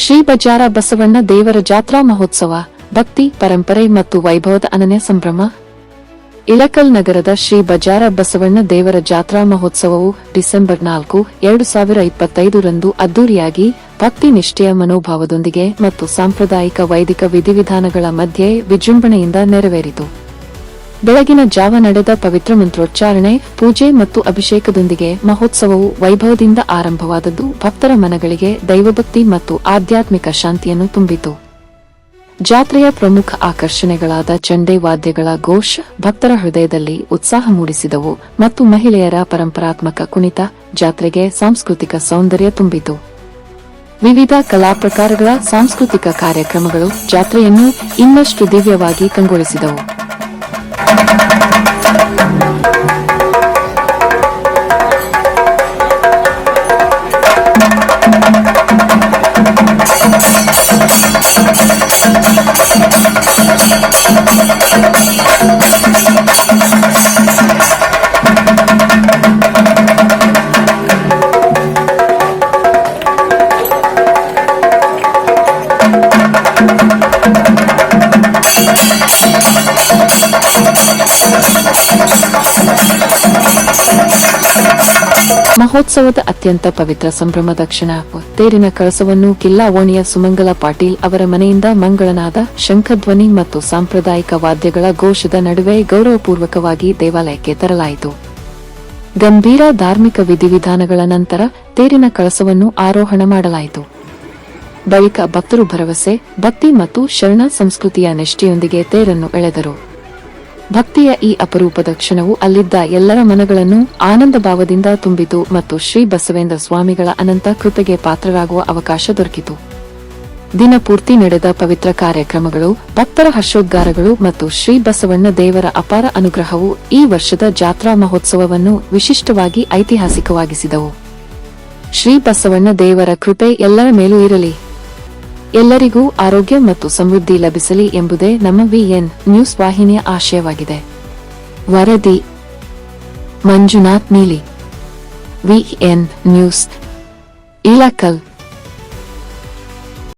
ಶ್ರೀ ಬಜಾರ ಬಸವಣ್ಣ ದೇವರ ಜಾತ್ರಾ ಮಹೋತ್ಸವ ಭಕ್ತಿ ಪರಂಪರೆ ಮತ್ತು ವೈಭವದ ಅನನ್ಯ ಸಂಭ್ರಮ. ಇಳಕಲ್ ನಗರದ ಶ್ರೀ ಬಜಾರ ಬಸವಣ್ಣ ದೇವರ ಜಾತ್ರಾ ಮಹೋತ್ಸವವು ಡಿಸೆಂಬರ್ 4, 2025 ರಂದು ಅದ್ದೂರಿಯಾಗಿ ಭಕ್ತಿ ನಿಷ್ಠೆಯ ಮನೋಭಾವದೊಂದಿಗೆ ಮತ್ತು ಸಾಂಪ್ರದಾಯಿಕ ವೈದಿಕ ವಿಧಿವಿಧಾನಗಳ ಮಧ್ಯೆ ವಿಜೃಂಭಣೆಯಿಂದ ನೆರವೇರಿತು. ಬೆಳಗಿನ ಜಾವ ನಡೆದ ಪವಿತ್ರ ಮಂತ್ರೋಚ್ಚಾರಣೆ, ಪೂಜೆ ಮತ್ತು ಅಭಿಷೇಕದೊಂದಿಗೆ ಮಹೋತ್ಸವವು ವೈಭವದಿಂದ ಆರಂಭವಾದದ್ದು ಭಕ್ತರ ಮನಗಳಿಗೆ ದೈವಭಕ್ತಿ ಮತ್ತು ಆಧ್ಯಾತ್ಮಿಕ ಶಾಂತಿಯನ್ನು ತುಂಬಿತು. ಜಾತ್ರೆಯ ಪ್ರಮುಖ ಆಕರ್ಷಣೆಗಳಾದ ಚಂಡೆ ವಾದ್ಯಗಳ ಘೋಷ ಭಕ್ತರ ಹೃದಯದಲ್ಲಿ ಉತ್ಸಾಹ ಮೂಡಿಸಿದವು ಮತ್ತು ಮಹಿಳೆಯರ ಪರಂಪರಾತ್ಮಕ ಕುಣಿತ ಜಾತ್ರೆಗೆ ಸಾಂಸ್ಕೃತಿಕ ಸೌಂದರ್ಯ ತುಂಬಿತು. ವಿವಿಧ ಕಲಾ ಪ್ರಕಾರಗಳ ಸಾಂಸ್ಕೃತಿಕ ಕಾರ್ಯಕ್ರಮಗಳು ಜಾತ್ರೆಯನ್ನು ಇನ್ನಷ್ಟು ದಿವ್ಯವಾಗಿ ಕಂಗೊಳಿಸಿದವು. ಮಹೋತ್ಸವದ ಅತ್ಯಂತ ಪವಿತ್ರ ಸಂಭ್ರಮದ ಕ್ಷಣ ತೇರಿನ ಕಳಸವನ್ನು ಕಿಲ್ಲಾ ಓಣಿಯ ಸುಮಂಗಲ ಪಾಟೀಲ್ ಅವರ ಮನೆಯಿಂದ ಮಂಗಳನಾದ, ಶಂಖಧ್ವನಿ ಮತ್ತು ಸಾಂಪ್ರದಾಯಿಕ ವಾದ್ಯಗಳ ಘೋಷದ ನಡುವೆ ಗೌರವಪೂರ್ವಕವಾಗಿ ದೇವಾಲಯಕ್ಕೆ ತರಲಾಯಿತು. ಗಂಭೀರ ಧಾರ್ಮಿಕ ವಿಧಿವಿಧಾನಗಳ ನಂತರ ತೇರಿನ ಕಳಸವನ್ನು ಆರೋಹಣ ಮಾಡಲಾಯಿತು. ಬಳಿಕ ಭಕ್ತರು ಭರವಸೆ, ಭಕ್ತಿ ಮತ್ತು ಶರಣ ಸಂಸ್ಕೃತಿಯ ನಿಷ್ಠೆಯೊಂದಿಗೆ ತೇರನ್ನು ಎಳೆದರು. ಭಕ್ತಿಯ ಈ ಅಪರೂಪದ ಕ್ಷಣವು ಅಲ್ಲಿದ್ದ ಎಲ್ಲರ ಮನಗಳನ್ನು ಆನಂದ ಭಾವದಿಂದ ತುಂಬಿತು ಮತ್ತು ಶ್ರೀ ಬಸವೇಂದ್ರ ಸ್ವಾಮಿಗಳ ಅನಂತ ಕೃಪೆಗೆ ಪಾತ್ರರಾಗುವ ಅವಕಾಶ ದೊರಕಿತು. ದಿನಪೂರ್ತಿ ನಡೆದ ಪವಿತ್ರ ಕಾರ್ಯಕ್ರಮಗಳು, ಭಕ್ತರ ಹರ್ಷೋದ್ಗಾರಗಳು ಮತ್ತು ಶ್ರೀ ಬಸವಣ್ಣ ದೇವರ ಅಪಾರ ಅನುಗ್ರಹವು ಈ ವರ್ಷದ ಜಾತ್ರಾ ಮಹೋತ್ಸವವನ್ನು ವಿಶಿಷ್ಟವಾಗಿ ಐತಿಹಾಸಿಕವಾಗಿಸಿದವು. ಶ್ರೀ ಬಸವಣ್ಣ ದೇವರ ಕೃಪೆ ಎಲ್ಲರ ಮೇಲೂ ಇರಲಿ. ಎಲ್ಲರಿಗೂ ಆರೋಗ್ಯ ಮತ್ತು ಸಮೃದ್ಧಿ ಲಭಿಸಲಿ ಎಂಬುದೇ ನಮ್ಮ ವಿಎನ್ ನ್ಯೂಸ್ ವಾಹಿನಿಯ ಆಶಯವಾಗಿದೆ. ವರದಿ ಮಂಜುನಾಥ್ ನೀಲಿ, ವಿಎನ್ ನ್ಯೂಸ್, ಇಳಕಲ್.